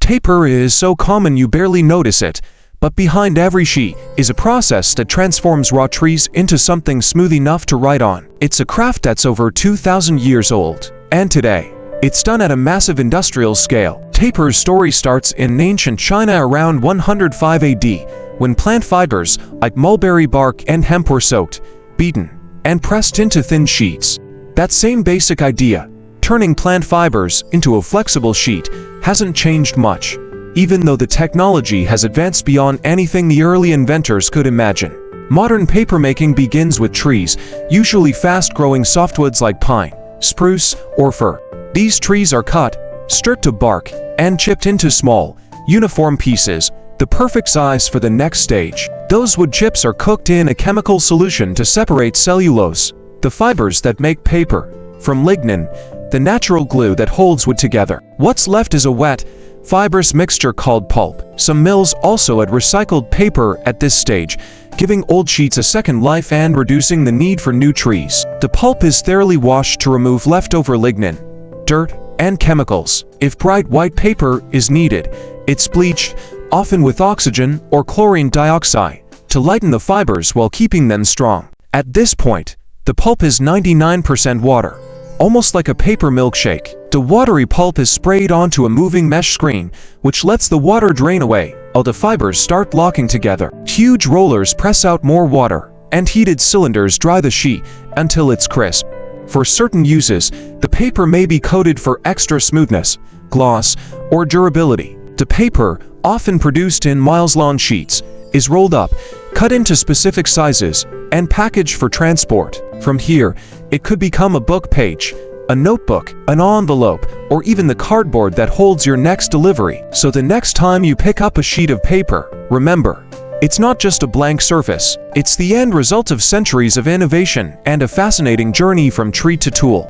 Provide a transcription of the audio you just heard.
Paper is so common you barely notice it, but behind every sheet is a process that transforms raw trees into something smooth enough to write on. It's a craft that's over 2,000 years old, and today, it's done at a massive industrial scale. Paper's story starts in ancient China around 105 AD, when plant fibers like mulberry bark and hemp were soaked, beaten, and pressed into thin sheets. That same basic idea, turning plant fibers into a flexible sheet, hasn't changed much, even though the technology has advanced beyond anything the early inventors could imagine. Modern papermaking begins with trees, usually fast-growing softwoods like pine, spruce, or fir. These trees are cut, stripped of bark, and chipped into small, uniform pieces, the perfect size for the next stage. Those wood chips are cooked in a chemical solution to separate cellulose, the fibers that make paper, from lignin, the natural glue that holds wood together. What's left is a wet, fibrous mixture called pulp. Some mills also add recycled paper at this stage, giving old sheets a second life and reducing the need for new trees. The pulp is thoroughly washed to remove leftover lignin, dirt, and chemicals. If bright white paper is needed, it's bleached, often with oxygen or chlorine dioxide, to lighten the fibers while keeping them strong. At this point, the pulp is 99% water, almost like a paper milkshake. The watery pulp is sprayed onto a moving mesh screen, which lets the water drain away, while the fibers start locking together. Huge rollers press out more water, and heated cylinders dry the sheet until it's crisp. For certain uses, the paper may be coated for extra smoothness, gloss, or durability. The paper, often produced in miles-long sheets, is rolled up, cut into specific sizes, and packaged for transport. From here, it could become a book page, a notebook, an envelope, or even the cardboard that holds your next delivery. So the next time you pick up a sheet of paper, remember, it's not just a blank surface. It's the end result of centuries of innovation and a fascinating journey from tree to tool.